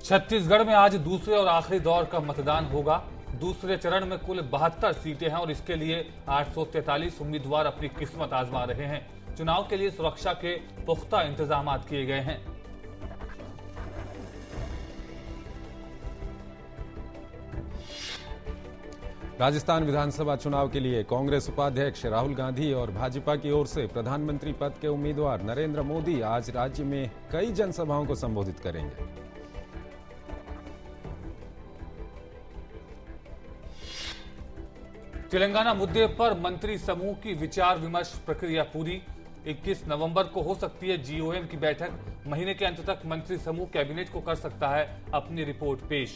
छत्तीसगढ़ में आज दूसरे और आखिरी दौर का मतदान होगा। दूसरे चरण में कुल 72 सीटें हैं और इसके लिए 843 उम्मीदवार अपनी किस्मत आजमा रहे हैं। चुनाव के लिए सुरक्षा के पुख्ता इंतजाम किए गए हैं। राजस्थान विधानसभा चुनाव के लिए कांग्रेस उपाध्यक्ष राहुल गांधी और भाजपा की ओर से प्रधानमंत्री पद के उम्मीदवार नरेंद्र मोदी आज राज्य में कई जनसभाओं को संबोधित करेंगे। तेलंगाना मुद्दे पर मंत्री समूह की विचार विमर्श प्रक्रिया पूरी। 21 नवंबर को हो सकती है जीओएम की बैठक। महीने के अंत तक मंत्री समूह कैबिनेट को कर सकता है अपनी रिपोर्ट पेश।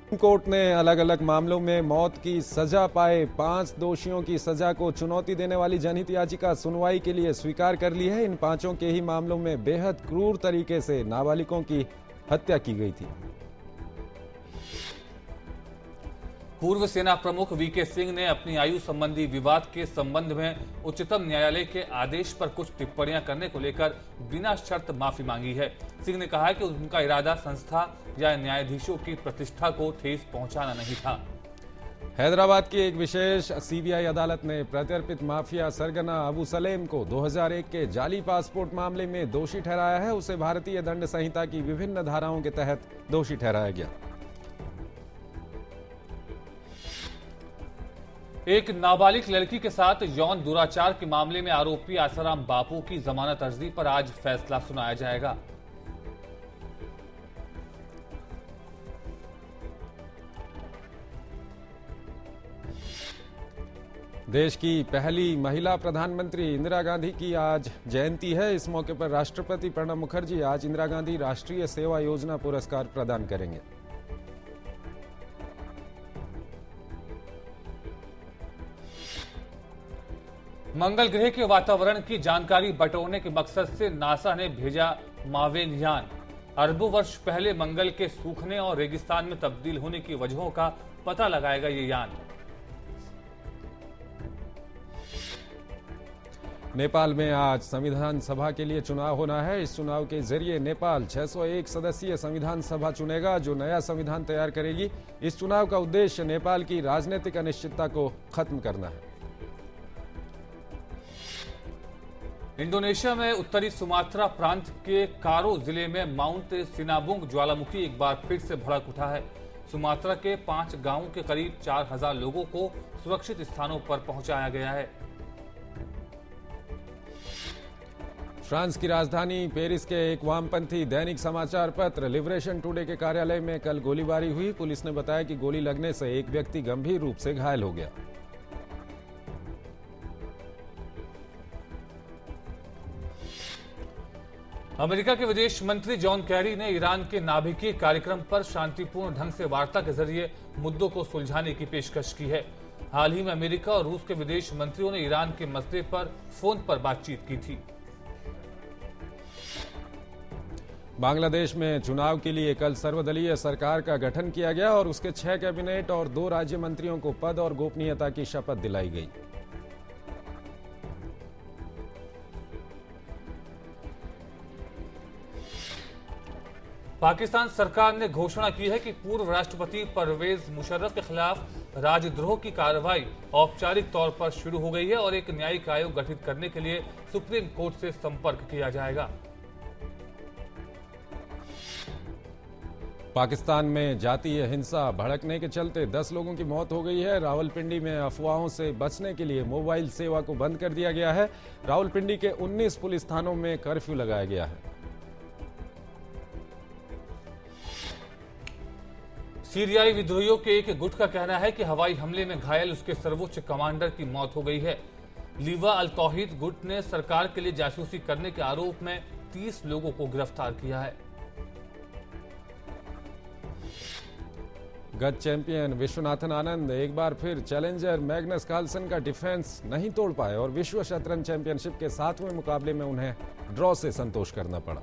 सुप्रीम कोर्ट ने अलग अलग मामलों में मौत की सजा पाए 5 दोषियों की सजा को चुनौती देने वाली जनहित याचिका सुनवाई के लिए स्वीकार कर ली है। इन 5 के ही मामलों में बेहद क्रूर तरीके से नाबालिगों की हत्या की गई थी। पूर्व सेना प्रमुख वीके सिंह ने अपनी आयु संबंधी विवाद के संबंध में उच्चतम न्यायालय के आदेश पर कुछ टिप्पणियां करने को लेकर बिना शर्त माफी मांगी है। सिंह ने कहा है कि उनका इरादा संस्था या न्यायाधीशों की प्रतिष्ठा को ठेस पहुंचाना नहीं था। हैदराबाद की एक विशेष सीबीआई अदालत ने प्रत्यर्पित माफिया सरगना अबू सलेम को 2001 के जाली पासपोर्ट मामले में दोषी ठहराया है। उसे भारतीय दंड संहिता की विभिन्न धाराओं के तहत दोषी ठहराया गया। एक नाबालिग लड़की के साथ यौन दुराचार के मामले में आरोपी आसाराम बापू की जमानत अर्जी पर आज फैसला सुनाया जाएगा। देश की पहली महिला प्रधानमंत्री इंदिरा गांधी की आज जयंती है। इस मौके पर राष्ट्रपति प्रणब मुखर्जी आज इंदिरा गांधी राष्ट्रीय सेवा योजना पुरस्कार प्रदान करेंगे। मंगल ग्रह के वातावरण की जानकारी बटोरने के मकसद से नासा ने भेजा मावेन यान। अरबों वर्ष पहले मंगल के सूखने और रेगिस्तान में तब्दील होने की वजहों का पता लगाएगा ये यान। नेपाल में आज संविधान सभा के लिए चुनाव होना है। इस चुनाव के जरिए नेपाल 601 सदस्यीय संविधान सभा चुनेगा जो नया संविधान तैयार करेगी। इस चुनाव का उद्देश्य नेपाल की राजनीतिक अनिश्चितता को खत्म करना है। इंडोनेशिया में उत्तरी सुमात्रा प्रांत के कारो जिले में माउंट सिनाबुंग ज्वालामुखी एक बार फिर से भड़क उठा है। सुमात्रा के 5 गांवों के करीब 4000 लोगों को सुरक्षित स्थानों पर पहुंचाया गया है। फ्रांस की राजधानी पेरिस के एक वामपंथी दैनिक समाचार पत्र लिबरेशन टुडे के कार्यालय में कल गोलीबारी हुई। पुलिस ने बताया कि गोली लगने से एक व्यक्ति गंभीर रूप से घायल हो गया। अमेरिका के विदेश मंत्री जॉन कैरी ने ईरान के नाभिकीय कार्यक्रम पर शांतिपूर्ण ढंग से वार्ता के जरिए मुद्दों को सुलझाने की पेशकश की है। हाल ही में अमेरिका और रूस के विदेश मंत्रियों ने ईरान के मसले पर फोन पर बातचीत की थी। बांग्लादेश में चुनाव के लिए कल सर्वदलीय सरकार का गठन किया गया और उसके 6 कैबिनेट और 2 राज्य मंत्रियों को पद और गोपनीयता की शपथ दिलाई गई। पाकिस्तान सरकार ने घोषणा की है कि पूर्व राष्ट्रपति परवेज मुशर्रफ के खिलाफ राजद्रोह की कार्रवाई औपचारिक तौर पर शुरू हो गई है और एक न्यायिक आयोग गठित करने के लिए सुप्रीम कोर्ट से संपर्क किया जाएगा। पाकिस्तान में जातीय हिंसा भड़कने के चलते 10 लोगों की मौत हो गई है। रावलपिंडी में अफवाहों से बचने के लिए मोबाइल सेवा को बंद कर दिया गया है। रावलपिंडी के 19 पुलिस थानों में कर्फ्यू लगाया गया है। सीरियाई विद्रोहियों के एक गुट का कहना है कि हवाई हमले में घायल उसके सर्वोच्च कमांडर की मौत हो गई है। लीवा अल तौहीद गुट ने सरकार के लिए जासूसी करने के आरोप में 30 लोगों को गिरफ्तार किया है। गत चैंपियन विश्वनाथन आनंद एक बार फिर चैलेंजर मैग्नस कार्लसन का डिफेंस नहीं तोड़ पाए और विश्व शतरंज चैंपियनशिप के 7वें मुकाबले में उन्हें ड्रॉ से संतोष करना पड़ा।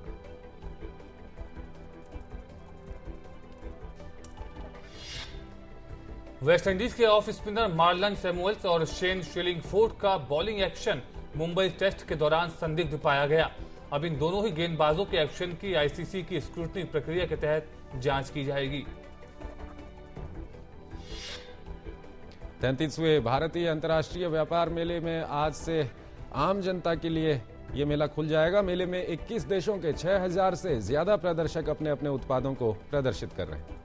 वेस्टइंडीज के ऑफ स्पिनर मार्लन सैमुअल्स और शेन शिलिंगफोर्ड का बॉलिंग एक्शन मुंबई टेस्ट के दौरान संदिग्ध पाया गया। अब इन दोनों ही गेंदबाजों के एक्शन की आईसीसी की स्क्रूटनी प्रक्रिया के तहत जांच की जाएगी। 33वें भारतीय अंतर्राष्ट्रीय व्यापार मेले में आज से आम जनता के लिए ये मेला खुल जाएगा। मेले में 21 देशों के 6000 से ज्यादा प्रदर्शक अपने अपने उत्पादों को प्रदर्शित कर रहे हैं।